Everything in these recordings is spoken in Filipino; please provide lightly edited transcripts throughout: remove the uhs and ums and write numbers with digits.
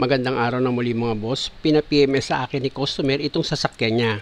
Magandang araw na muli mga boss. Pina-PMS sa akin ni customer itong sasakyan niya.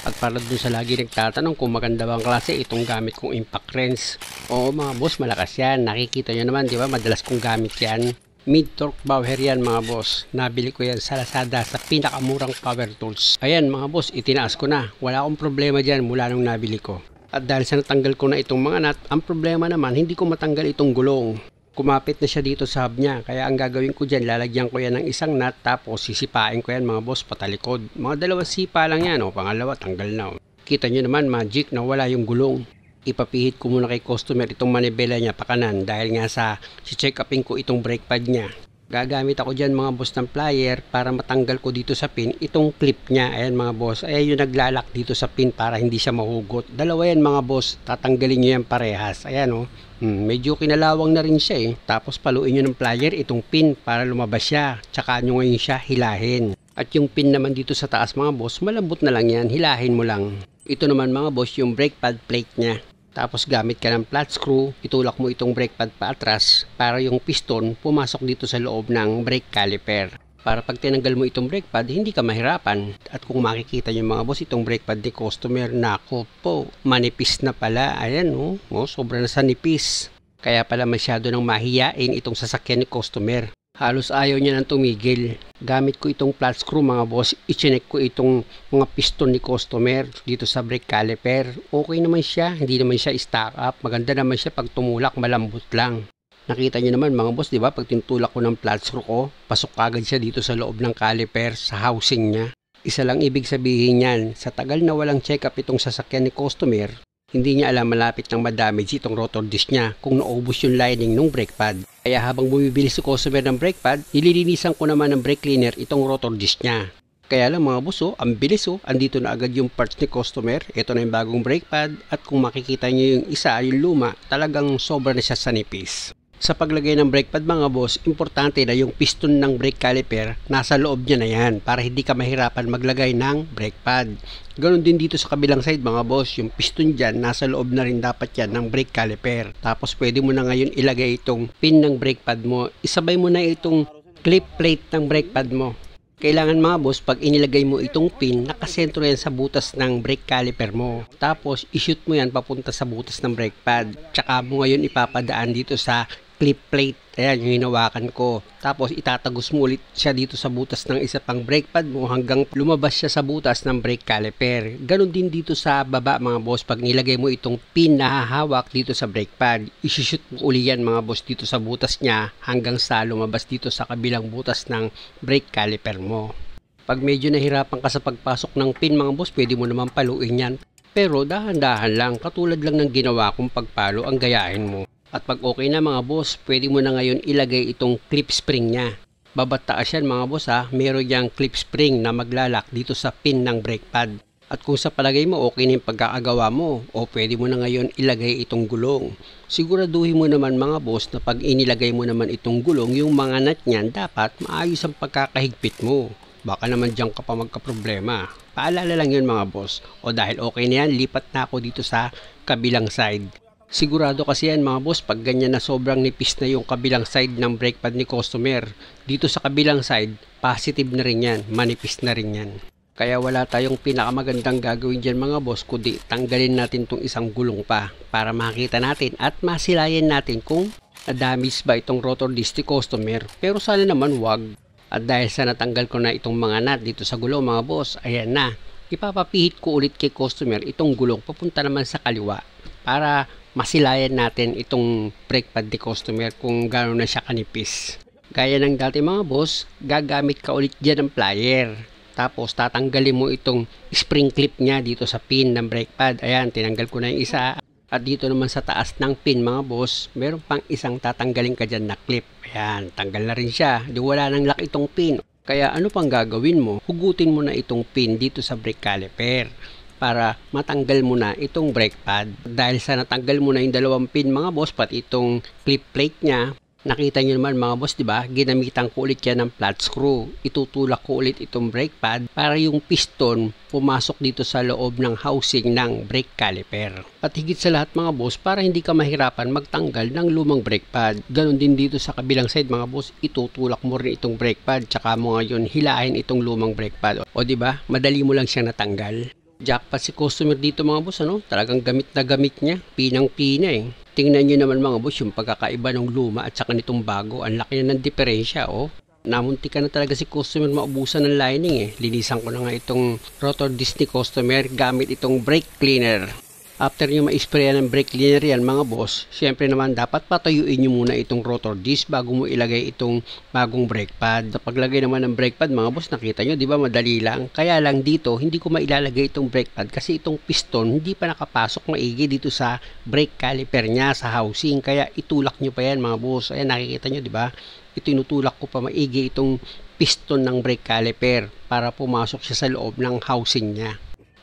At para dun sa lagi nagtatanong kung maganda bang klase itong gamit kong impact wrench. Oo mga boss, malakas yan. Nakikita nyo naman, di ba? Madalas kong gamit yan. Mid-torque power yan mga boss. Nabili ko yan sa Lazada sa pinakamurang power tools. Ayan mga boss, itinaas ko na. Wala akong problema dyan mula nung nabili ko. At dahil sa natanggal ko na itong mga nut, ang problema naman, hindi ko matanggal itong gulong. Kumapit na siya dito sa hub niya, kaya ang gagawin ko dyan, lalagyan ko yan ng isang nut, tapos sisipain ko yan mga boss patalikod. Mga dalawang sipa lang yan, pangalawa tanggal na. Kita nyo naman magic na wala yung gulong. Ipapihit ko muna kay customer itong manibela niya pakanan dahil nga sa check upin ko itong brake pad niya. Gagamit ako dyan mga boss ng plier para matanggal ko dito sa pin itong clip niya. Ayan mga boss, ayan yung naglalak dito sa pin para hindi siya mahugot. Dalawa yan mga boss, tatanggalin nyo yan parehas. Ayan medyo kinalawang na rin siya Tapos paluin nyo ng plier itong pin para lumabas siya. Tsaka nyo ngayon siya hilahin. At yung pin naman dito sa taas mga boss, malambot na lang yan, hilahin mo lang. Ito naman mga boss yung brake pad plate niya. Tapos gamit ka ng flat screw, itulak mo itong brake pad pa atras para yung piston pumasok dito sa loob ng brake caliper. Para pag tinanggal mo itong brake pad, hindi ka mahirapan. At kung makikita nyo mga boss, itong brake pad ni customer, nako po, manipis na pala. Ayan sobra na sa nipis. Kaya pala masyado nang mahiyain itong sasakyan ni customer. Halos ayaw niya nang tumigil. Gamit ko itong flat screw mga boss, i-check ko itong mga piston ni customer dito sa brake caliper. Okay naman siya, hindi naman siya stack up. Maganda naman siya pag tumulak, malambot lang. Nakita niyo naman mga boss, di ba? Pag tinutulak ko ng flat screw ko, pasok agad siya dito sa loob ng caliper, sa housing niya. Isa lang ibig sabihin yan, sa tagal na walang check up itong sasakyan ni customer, hindi niya alam malapit nang madamage itong rotor disc niya kung naubos yung lining ng brake pad. Kaya habang bumibili si customer ng brake pad, nililinisan ko naman ng brake cleaner itong rotor disc niya. Kaya lang mga boss, ang bilis andito na agad yung parts ni customer. Ito na yung bagong brake pad at kung makikita niyo yung isa, yung luma, talagang sobra na siya sa nipis. Sa paglagay ng brake pad mga boss, importante na yung piston ng brake caliper nasa loob niya na yan para hindi ka mahirapan maglagay ng brake pad. Ganon din dito sa kabilang side mga boss, yung piston dyan nasa loob na rin dapat yan ng brake caliper. Tapos pwede mo na ngayon ilagay itong pin ng brake pad mo, isabay mo na itong clip plate ng brake pad mo. Kailangan mga boss, pag inilagay mo itong pin, nakasentro yan sa butas ng brake caliper mo. Tapos ishoot mo yan papunta sa butas ng brake pad. Tsaka mo ngayon ipapadaan dito sa clip plate. Ayan yung hinawakan ko. Tapos itatagos mo ulit siya dito sa butas ng isa pang brake pad mo hanggang lumabas siya sa butas ng brake caliper. Ganon din dito sa baba mga boss, pag nilagay mo itong pin na hahawak dito sa brake pad, isushoot mo uli yan mga boss dito sa butas niya hanggang sa lumabas dito sa kabilang butas ng brake caliper mo. Pag medyo nahirapan ka sa pagpasok ng pin mga boss, pwede mo naman paluin yan. Pero dahan-dahan lang, katulad lang ng ginawa kong pagpalo ang gayahin mo. At pag okay na mga boss, pwede mo na ngayon ilagay itong clip spring niya. Babataas yan mga boss meron yang clip spring na maglalak dito sa pin ng brake pad. At kung sa palagay mo okay na yung pagkakagawa mo, o pwede mo na ngayon ilagay itong gulong. Siguraduhin mo naman mga boss na pag inilagay mo naman itong gulong, yung mga nut niyan dapat maayos ang pagkakahigpit mo. Baka naman diyan ka pa magkaproblema. Paalala lang yun mga boss. O dahil okay na yan, lipat na ako dito sa kabilang side. Sigurado kasi yan mga boss, pag ganyan na sobrang nipis na yung kabilang side ng brake pad ni customer, dito sa kabilang side, positive na rin yan, manipis na rin yan. Kaya wala tayong pinakamagandang gagawin dyan mga boss, kundi tanggalin natin tong isang gulong pa para makita natin at masilayan natin kung na-damage ba itong rotor disc ni customer. Pero sana naman wag. At dahil sa natanggal ko na itong mga nut dito sa gulong mga boss, ayan na. Ipapapihit ko ulit kay customer itong gulong papunta naman sa kaliwa para masilayan natin itong brake pad ni customer kung gano'n na siya kanipis. Gaya ng dati mga boss, gagamit ka ulit dyan ng plier. Tapos tatanggalin mo itong spring clip niya dito sa pin ng brake pad. Ayan, tinanggal ko na yung isa. At dito naman sa taas ng pin mga boss, meron pang isang tatanggalin ka dyan na clip. Ayan, tanggal na rin siya. Di wala nang lock itong pin. Kaya ano pang gagawin mo? Hugutin mo na itong pin dito sa brake caliper para matanggal mo na itong brake pad. Dahil sa natanggal mo na yung dalawang pin mga boss, pati itong clip plate niya, Nakita nyo naman mga boss, di ba? Ginamitan ko ulit yan ng flat screw. Itutulak ko ulit itong brake pad para yung piston pumasok dito sa loob ng housing ng brake caliper. At higit sa lahat mga boss, para hindi ka mahirapan magtanggal ng lumang brake pad. Ganon din dito sa kabilang side mga boss, itutulak mo rin itong brake pad tsaka mo ngayon hilahin itong lumang brake pad. O di ba? Madali mo lang siyang natanggal. Jackpot si customer dito mga boss, ano? Talagang gamit na gamit niya. Pinang-pina eh. Tingnan nyo naman mga boss yung pagkakaiba ng luma at saka nitong bago. Ang laki na ng diferensya, oh. Namunti ka na talaga si customer maubusan ng lining eh. Linisan ko na nga itong rotor disc ni customer gamit itong brake cleaner. After nyo ma-sprayan ng brake cleaner yan mga boss, syempre naman dapat patuyuin nyo muna itong rotor disc bago mo ilagay itong bagong brake pad. Sa paglagay naman ng brake pad mga boss, nakita nyo di ba madali lang. Kaya lang dito hindi ko mailalagay itong brake pad kasi itong piston hindi pa nakapasok maigi dito sa brake caliper niya sa housing. Kaya itulak nyo pa yan mga boss. Ayan nakikita nyo di ba? Itinutulak ko pa maigi itong piston ng brake caliper para pumasok siya sa loob ng housing niya.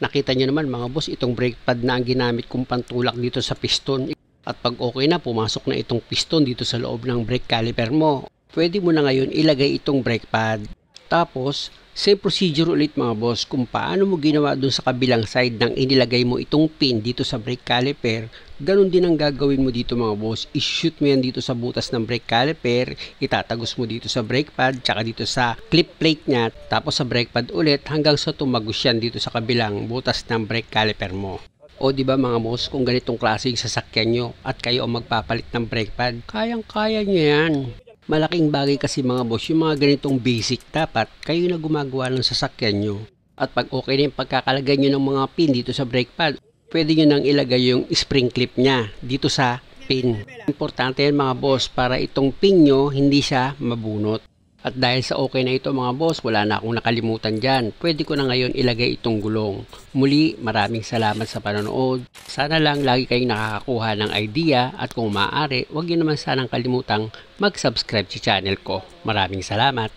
Nakita nyo naman mga boss, itong brake pad na ang ginamit kong pantulak dito sa piston. At pag okay na, pumasok na itong piston dito sa loob ng brake caliper mo. Pwede mo na ngayon ilagay itong brake pad. Tapos, same procedure ulit mga boss kung paano mo ginawa dun sa kabilang side nang inilagay mo itong pin dito sa brake caliper. Ganon din ang gagawin mo dito mga boss. I-shoot mo yan dito sa butas ng brake caliper, itatagos mo dito sa brake pad, tsaka dito sa clip plate niya, tapos sa brake pad ulit hanggang sa tumagos yan dito sa kabilang butas ng brake caliper mo. O di ba mga boss, kung ganitong klase yung sasakyan nyo at kayo ang magpapalit ng brake pad, kayang-kaya nyo yan. Malaking bagay kasi mga boss, yung mga ganitong basic dapat kayo na gumagawa ng sasakyan nyo. At pag okay na yung pagkakalagay nyo ng mga pin dito sa brake pad, pwede nyo nang ilagay yung spring clip nya dito sa pin. Importante yan mga boss para itong pin nyo hindi siya mabunot. At dahil sa okay na ito mga boss, wala na akong nakalimutan dyan. Pwede ko na ngayon ilagay itong gulong. Muli, maraming salamat sa panonood. Sana lang lagi kayong nakakakuha ng idea at kung maaari, huwag nyo naman sanang kalimutang mag-subscribe sa channel ko. Maraming salamat.